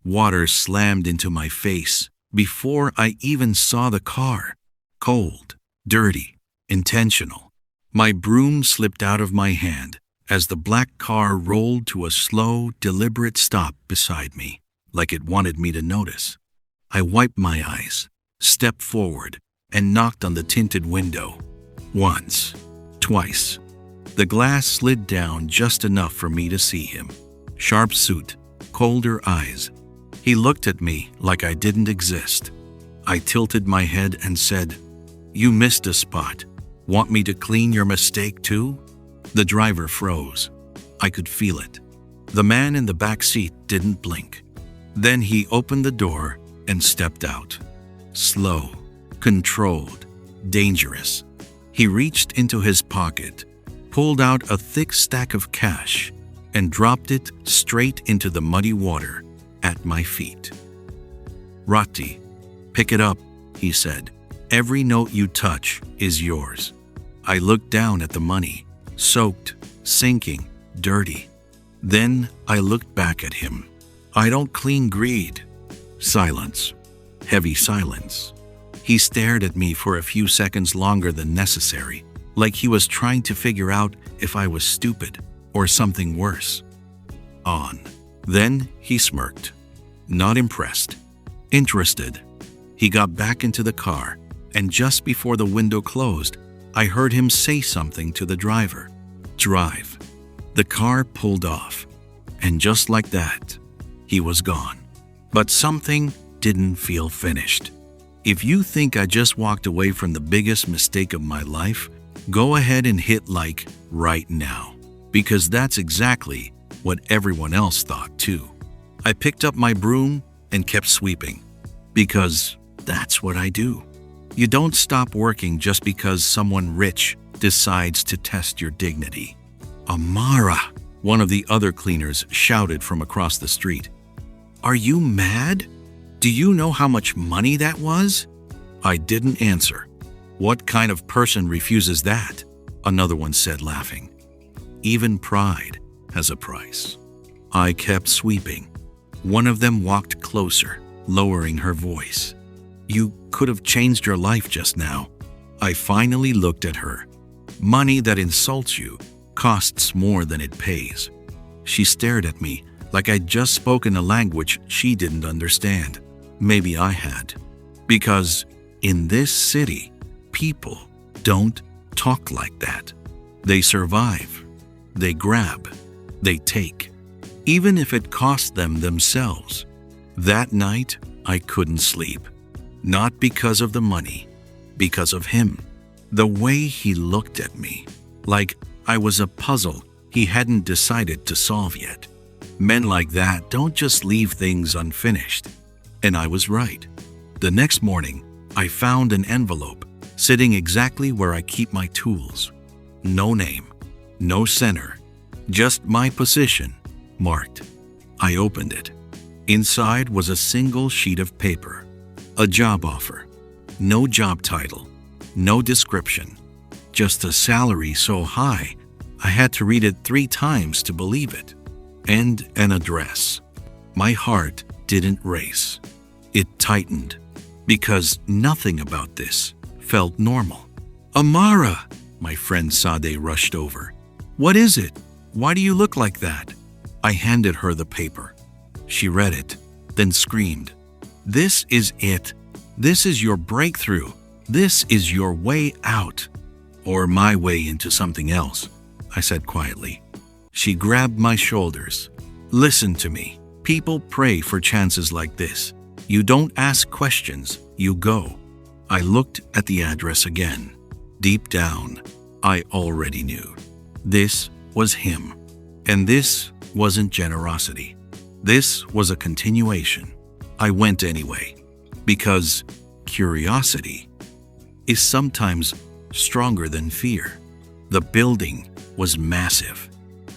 Water slammed into my face before I even saw the car. Cold, dirty, intentional. My broom slipped out of my hand as the black car rolled to a slow, deliberate stop beside me, like it wanted me to notice. I wiped my eyes, stepped forward, and knocked on the tinted window. Once, twice. The glass slid down just enough for me to see him. Sharp suit, colder eyes. He looked at me like I didn't exist. I tilted my head and said, "You missed a spot. Want me to clean your mistake too?" The driver froze. I could feel it. The man in the back seat didn't blink. Then he opened the door and stepped out. Slow, controlled, dangerous. He reached into his pocket, pulled out a thick stack of cash, and dropped it straight into the muddy water at my feet. "Rati, pick it up," he said. "Every note you touch is yours." I looked down at the money, soaked, sinking, dirty. Then I looked back at him. "I don't clean greed." Silence. Heavy silence. He stared at me for a few seconds longer than necessary, like he was trying to figure out if I was stupid or something worse. On. Then he smirked. Not impressed. Interested. He got back into the car, and just before the window closed, I heard him say something to the driver. "Drive." The car pulled off, and just like that, he was gone. But something didn't feel finished. If you think I just walked away from the biggest mistake of my life, go ahead and hit like right now, because that's exactly what everyone else thought too. I picked up my broom and kept sweeping, because that's what I do. You don't stop working just because someone rich decides to test your dignity. "Amara," one of the other cleaners shouted from across the street. "Are you mad? Do you know how much money that was?" I didn't answer. "What kind of person refuses that?" another one said, laughing. "Even pride has a price." I kept sweeping. One of them walked closer, lowering her voice. "You could have changed your life just now." I finally looked at her. Money that insults you costs more than it pays. She stared at me like I'd just spoken a language she didn't understand. Maybe I had. Because in this city, people don't talk like that. They survive. They grab. They take. Even if it cost them themselves. That night, I couldn't sleep. Not because of the money, because of him. The way he looked at me, like I was a puzzle he hadn't decided to solve yet. Men like that don't just leave things unfinished. And I was right. The next morning, I found an envelope sitting exactly where I keep my tools. No name, no center, just my position, marked. I opened it. Inside was a single sheet of paper. A job offer. No job title. No description. Just a salary so high, I had to read it 3 times to believe it. And an address. My heart didn't race. It tightened. Because nothing about this felt normal. "Amara!" My friend Sade rushed over. "What is it? Why do you look like that?" I handed her the paper. She read it, then screamed, "This is it. This is your breakthrough. This is your way out." "Or my way into something else," I said quietly. She grabbed my shoulders. "Listen to me. People pray for chances like this. You don't ask questions, you go." I looked at the address again. Deep down, I already knew. This was him. And this wasn't generosity. This was a continuation. I went anyway. Because curiosity is sometimes stronger than fear. The building was massive.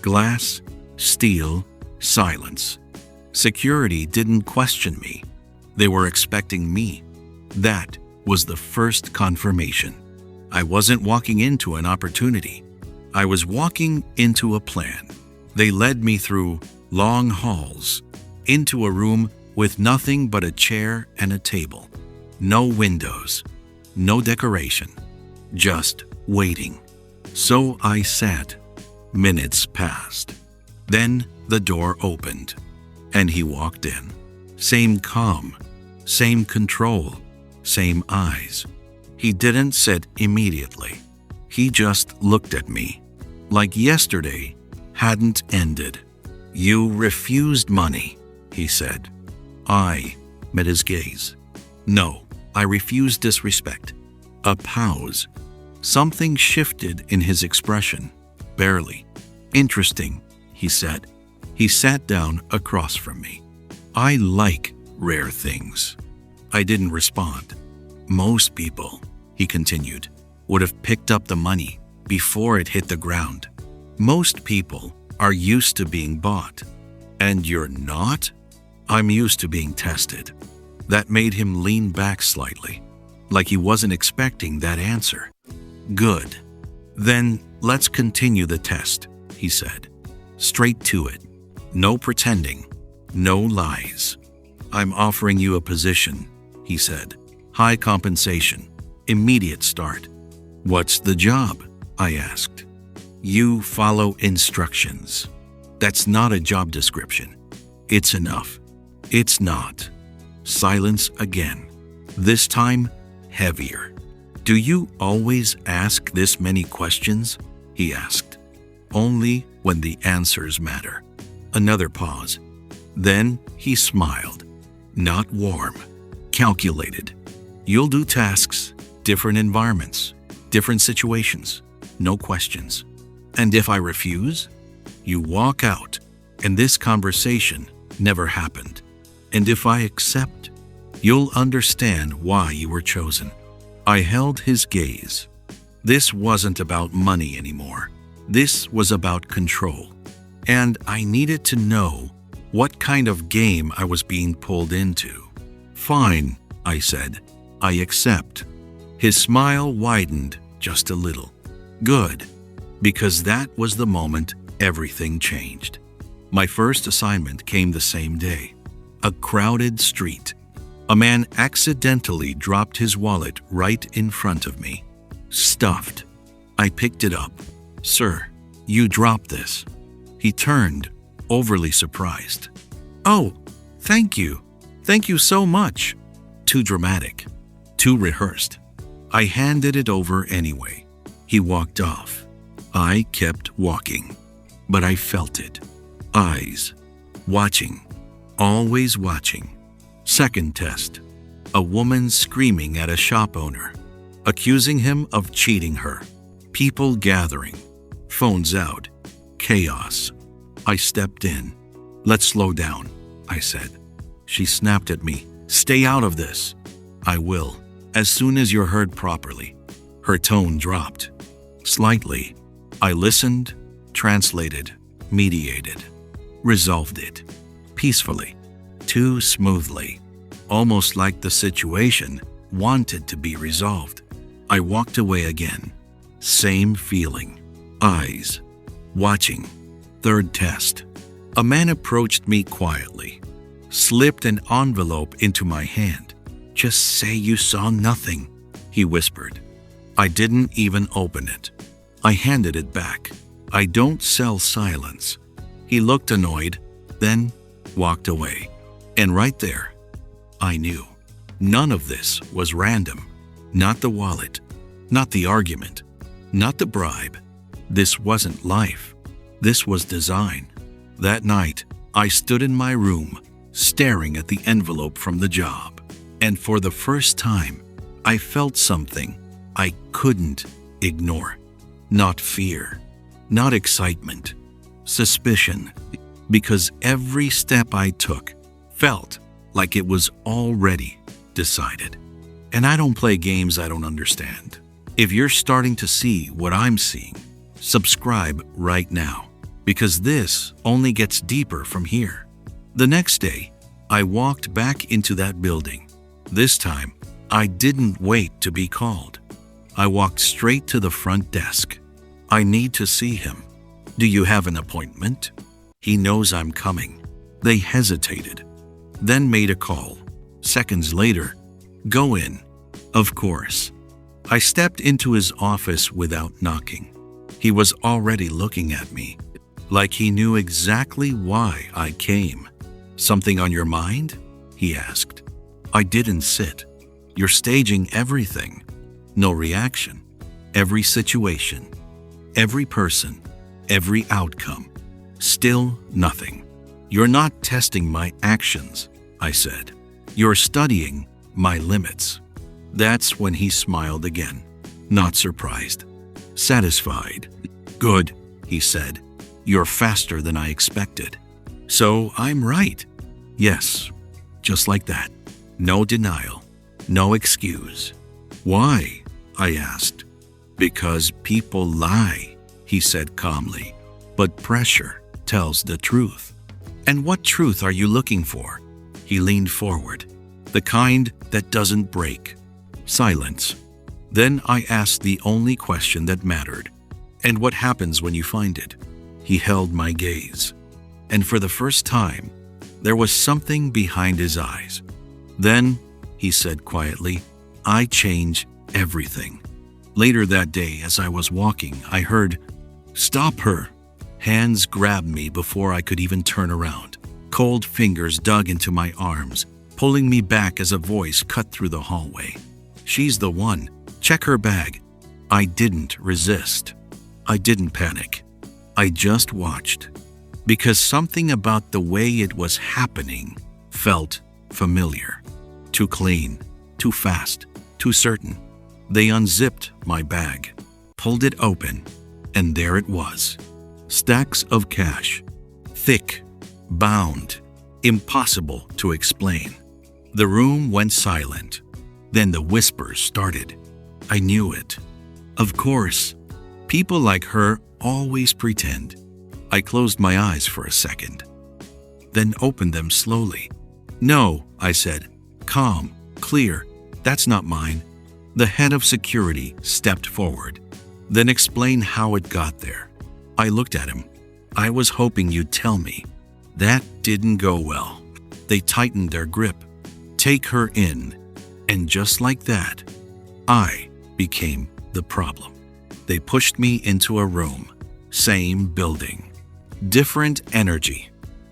Glass, steel, silence. Security didn't question me. They were expecting me. That was the first confirmation. I wasn't walking into an opportunity. I was walking into a plan. They led me through long halls, into a room with nothing but a chair and a table. No windows, no decoration, just waiting. So I sat. Minutes passed. Then the door opened, and he walked in. Same calm, same control, same eyes. He didn't sit immediately. He just looked at me, like yesterday hadn't ended. "You refused money," he said. I met his gaze. "No, I refused disrespect." A pause. Something shifted in his expression. Barely. "Interesting," he said. He sat down across from me. "I like rare things." I didn't respond. "Most people," he continued, "would have picked up the money before it hit the ground. Most people are used to being bought. And you're not?" "I'm used to being tested." That made him lean back slightly, like he wasn't expecting that answer. "Good. Then let's continue the test," he said. "Straight to it. No pretending. No lies. I'm offering you a position," he said. "High compensation. Immediate start." "What's the job?" I asked. "You follow instructions." "That's not a job description." "It's enough." "It's not." Silence again. This time, heavier. "Do you always ask this many questions?" he asked. "Only when the answers matter." Another pause. Then he smiled. Not warm, calculated. "You'll do tasks, different environments, different situations, no questions. And if I refuse, you walk out, and this conversation never happened. And if I accept, you'll understand why you were chosen." I held his gaze. This wasn't about money anymore. This was about control. And I needed to know what kind of game I was being pulled into. "Fine," I said. "I accept." His smile widened just a little. "Good." Because that was the moment everything changed. My first assignment came the same day. A crowded street. A man accidentally dropped his wallet right in front of me. Stuffed. I picked it up. "Sir, you dropped this." He turned, overly surprised. "Oh, thank you. Thank you so much." Too dramatic. Too rehearsed. I handed it over anyway. He walked off. I kept walking. But I felt it. Eyes. Watching. Always watching. Second test. A woman screaming at a shop owner, accusing him of cheating her. People gathering. Phones out. Chaos. I stepped in. "Let's slow down," I said. She snapped at me. "Stay out of this." "I will, as soon as you're heard properly." Her tone dropped. Slightly. I listened, translated, mediated, resolved it. Peacefully. Too smoothly. Almost like the situation wanted to be resolved. I walked away again. Same feeling. Eyes. Watching. Third test. A man approached me quietly, slipped an envelope into my hand. "Just say you saw nothing," he whispered. I didn't even open it. I handed it back. I don't sell silence. He looked annoyed, then walked away. And right there, I knew. None of this was random. Not the wallet, not the argument, not the bribe. This wasn't life. This was design. That night, I stood in my room, staring at the envelope from the job. And for the first time, I felt something I couldn't ignore. Not fear, not excitement, suspicion. Because every step I took felt like it was already decided. And I don't play games I don't understand. If you're starting to see what I'm seeing, subscribe right now, because this only gets deeper from here. The next day, I walked back into that building. This time, I didn't wait to be called. I walked straight to the front desk. "I need to see him." "Do you have an appointment?" "He knows I'm coming." They hesitated. then made a call. Seconds later, "Go in." Of course. I stepped into his office without knocking. He was already looking at me, like he knew exactly why I came. "Something on your mind?" he asked. I didn't sit. "You're staging everything." No reaction. Every situation, every person, every outcome. Still nothing. "You're not testing my actions," I said. "You're studying my limits." That's when he smiled again, not surprised. Satisfied. "Good," he said. "You're faster than I expected." "So I'm right." "Yes." Just like that. No denial. No excuse. "Why?" I asked. "Because people lie," he said calmly. "But pressure tells the truth." "And what truth are you looking for?" He leaned forward. "The kind that doesn't break." Silence. Then I asked the only question that mattered. "And what happens when you find it?" He held my gaze. And for the first time, there was something behind his eyes. "Then," he said quietly, "I change everything." Later that day, as I was walking, I heard, "Stop her." Hands grabbed me before I could even turn around. Cold fingers dug into my arms, pulling me back as a voice cut through the hallway. "She's the one. Check her bag." I didn't resist. I didn't panic. I just watched. Because something about the way it was happening felt familiar. Too clean, too fast, too certain. They unzipped my bag, pulled it open, and there it was. Stacks of cash. Thick, bound, impossible to explain. The room went silent. Then the whispers started. I knew it. Of course, people like her always pretend. I closed my eyes for a second, then opened them slowly. "No," I said, calm, clear. "That's not mine." The head of security stepped forward. "Then explain how it got there." I looked at him. "I was hoping you'd tell me." That didn't go well. They tightened their grip. "Take her in." And just like that, I became the problem. They pushed me into a room. Same building. Different energy.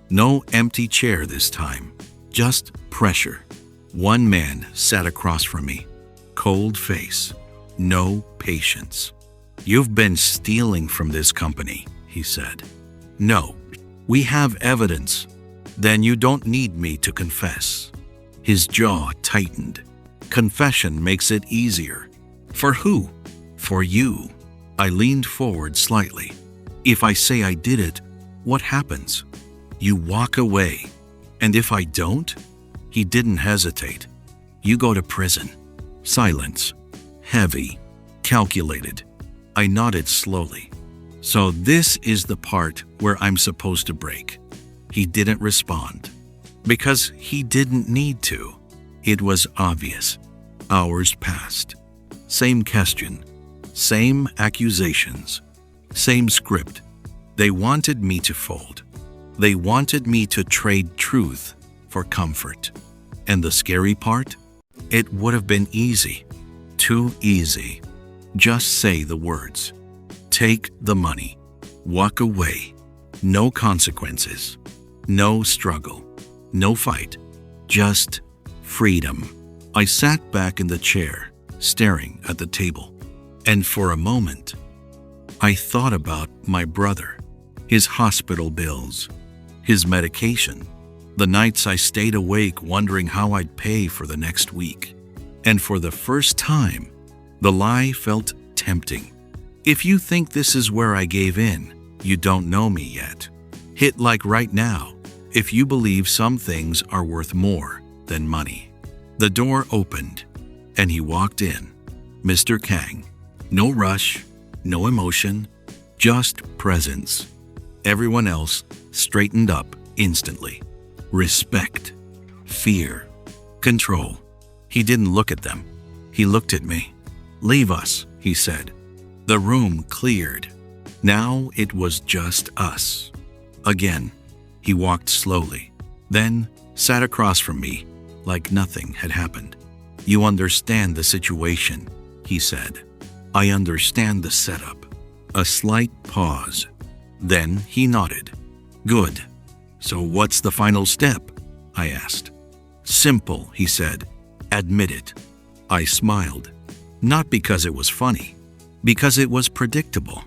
No empty chair this time. Just pressure. One man sat across from me. Cold face. No patience. "You've been stealing from this company," he said. "No. We have evidence." "Then you don't need me to confess." His jaw tightened. "Confession makes it easier." "For who?" "For you." I leaned forward slightly. "If I say I did it, what happens?" "You walk away." "And if I don't?" He didn't hesitate. "You go to prison." Silence. Heavy. Calculated. I nodded slowly. "So this is the part where I'm supposed to break." He didn't respond. Because he didn't need to. It was obvious. Hours passed. Same question. Same accusations. Same script. They wanted me to fold. They wanted me to trade truth for comfort. And the scary part? It would have been easy. Too easy. Just say the words. Take the money. Walk away. No consequences. No struggle. No fight. Just freedom. I sat back in the chair, staring at the table. And for a moment, I thought about my brother, his hospital bills, his medication, the nights I stayed awake wondering how I'd pay for the next week. And for the first time, the lie felt tempting. If you think this is where I gave in, you don't know me yet. Hit like right now if you believe some things are worth more than money. The door opened, and he walked in. Mr. Kang. No rush, no emotion, just presence. Everyone else straightened up instantly. Respect, fear, control. He didn't look at them. He looked at me. Leave us, he said. The room cleared. Now it was just us. Again, he walked slowly. Then sat across from me like nothing had happened. "You understand the situation," he said. "I understand the setup." A slight pause. Then he nodded. "Good. So what's the final step?" I asked. "Simple," he said. "Admit it." I smiled. Not because it was funny, because it was predictable.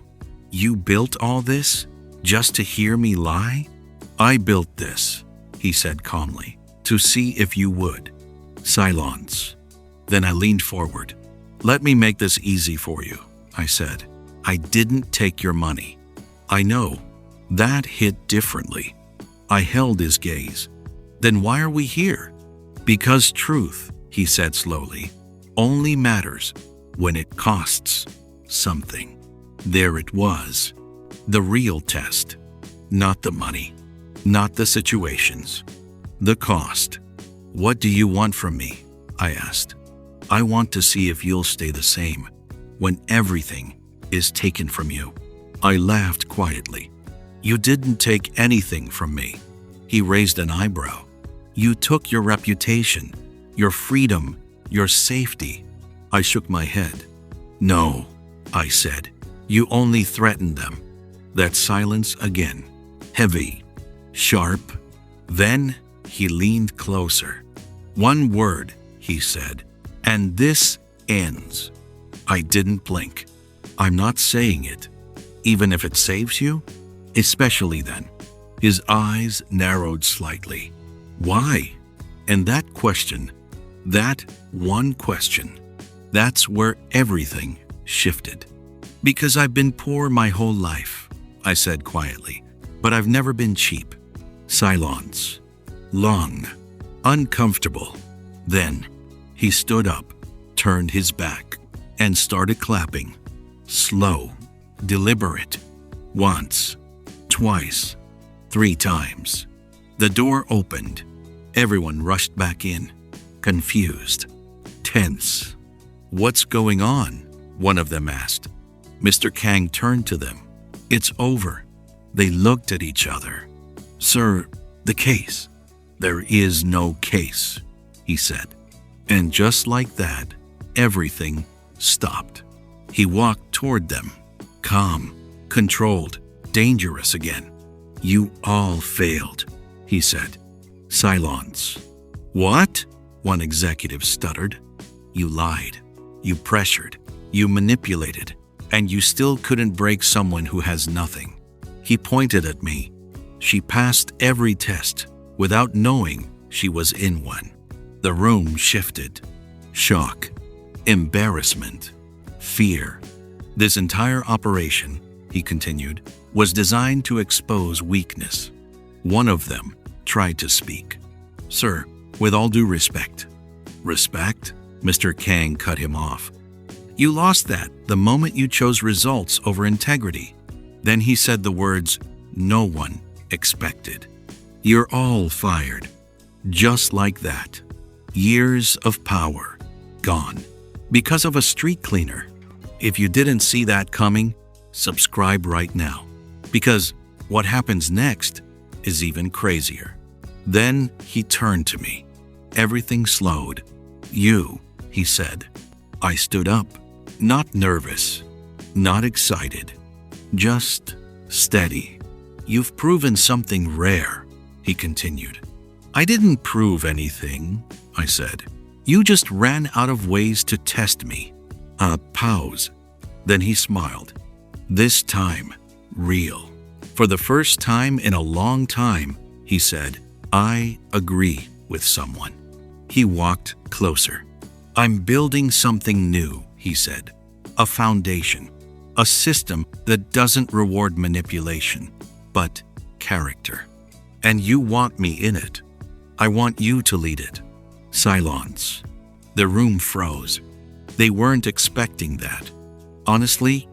"You built all this just to hear me lie?" "I built this," he said calmly, "to see if you would." Silence. Then I leaned forward. "Let me make this easy for you," I said. "I didn't take your money." "I know." That hit differently. I held his gaze. "Then why are we here?" "Because truth," he said slowly, "only matters when it costs something." There it was. The real test. Not the money. Not the situations. The cost. "What do you want from me?" I asked. "I want to see if you'll stay the same when everything is taken from you." I laughed quietly. "You didn't take anything from me." He raised an eyebrow. "You took your reputation, your freedom, your safety." I shook my head. "No," I said. "You only threatened them." That silence again. Heavy. Sharp. Then he leaned closer. "One word," he said, "and this ends." I didn't blink. "I'm not saying it, even if it saves you?" "Especially then." His eyes narrowed slightly. "Why?" And that question, that one question, that's where everything shifted. "Because I've been poor my whole life," I said quietly, "but I've never been cheap." Silence. Long. Uncomfortable. Then he stood up, turned his back, and started clapping. Slow. Deliberate. Once. Twice. 3 times. The door opened. Everyone rushed back in, confused, tense. "What's going on?" one of them asked. Mr. Kang turned to them. "It's over." They looked at each other. "Sir, the case." "There is no case," he said. And just like that, everything stopped. He walked toward them, calm, controlled, dangerous again. "You all failed," he said. Silence. "What?" one executive stuttered. "You lied. You pressured. You manipulated. And you still couldn't break someone who has nothing." He pointed at me. "She passed every test without knowing she was in one." The room shifted. Shock. Embarrassment. Fear. "This entire operation," he continued, "was designed to expose weakness." One of them tried to speak. "Sir, with all due respect." "Respect?" Mr. Kang cut him off. "You lost that the moment you chose results over integrity." Then he said the words no one expected. "You're all fired." Just like that. Years of power gone because of a street cleaner. If you didn't see that coming, subscribe right now, because what happens next is even crazier. Then he turned to me. Everything slowed. "You," he said. I stood up, not nervous, not excited, just steady. "You've proven something rare," he continued. "I didn't prove anything," I said. "You just ran out of ways to test me." A pause. Then he smiled. "This time, real." For the first time in a long time, he said, "I agree with someone." He walked closer. "I'm building something new," he said. "A foundation. A system that doesn't reward manipulation, but character. And you want me in it. I want you to lead it." Silence. The room froze. They weren't expecting that. Honestly,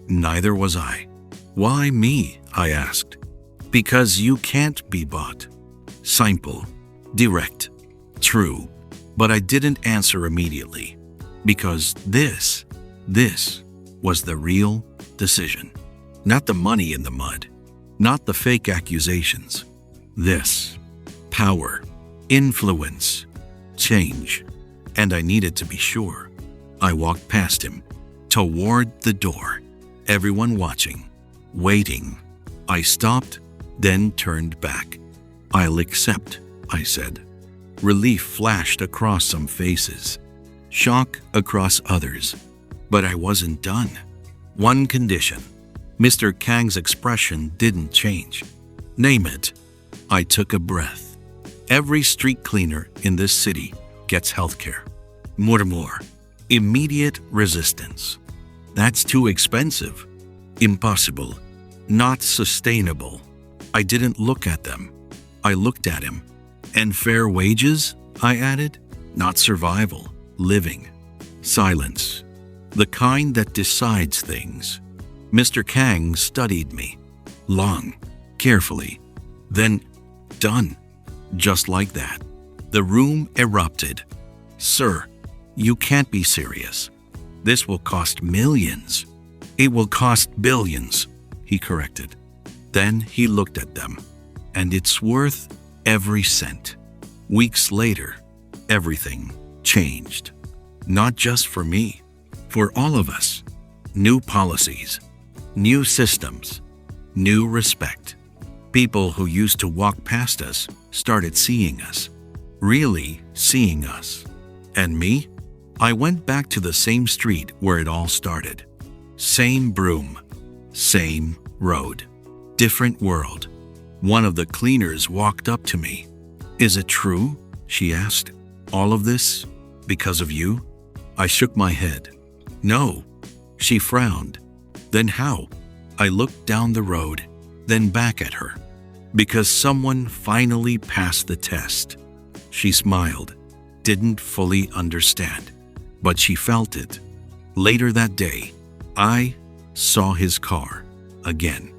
neither was I. "Why me?" I asked. "Because you can't be bought." Simple, direct, true. But I didn't answer immediately. Because this was the real decision. Not the money in the mud. Not the fake accusations. This. Power. influence, change, and I needed to be sure. I walked past him, toward the door, everyone watching, waiting. I stopped, then turned back. "I'll accept," I said. Relief flashed across some faces, shock across others. But I wasn't done. One condition. Mr. Kang's expression didn't change. "Name it." I took a breath. "Every street cleaner in this city gets healthcare." Murmur. Immediate resistance. "That's too expensive." Impossible. Not sustainable. I didn't look at them. I looked at him. "And fair wages?" I added. "Not survival. Living." Silence. The kind that decides things. Mr. Kang studied me. Long. Carefully. Then, done. Just like that. The room erupted. "Sir, you can't be serious. This will cost millions." "It will cost billions," he corrected. Then he looked at them. "And it's worth every cent." Weeks later, everything changed. Not just for me, for all of us. New policies, new systems, new respect. People who used to walk past us started seeing us, really seeing us. And me? I went back to the same street where it all started. Same broom, same road, different world. One of the cleaners walked up to me. "Is it true?" she asked. "All of this because of you?" I shook my head. "No." She frowned. "Then how?" I looked down the road, then back at her. "Because someone finally passed the test." She smiled, didn't fully understand, but she felt it. Later that day, I saw his car again.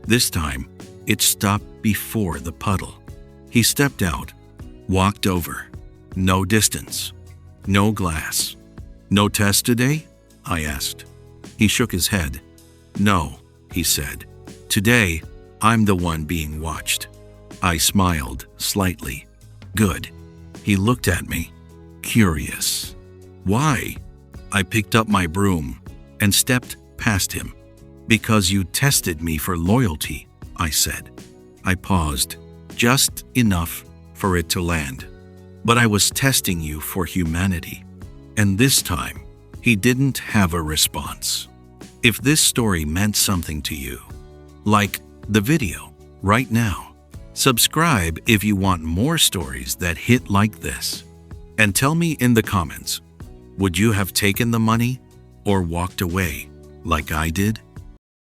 This time, it stopped before the puddle. He stepped out, walked over. No distance, no glass. "No test today?" I asked. He shook his head. "No," he said. "Today, I'm the one being watched." I smiled slightly. "Good." He looked at me, curious. "Why?" I picked up my broom and stepped past him. "Because you tested me for loyalty," I said. I paused, just enough for it to land. "But I was testing you for humanity." And this time, he didn't have a response. If this story meant something to you, like the video right now. Subscribe if you want more stories that hit like this. And tell me in the comments, would you have taken the money or walked away like I did?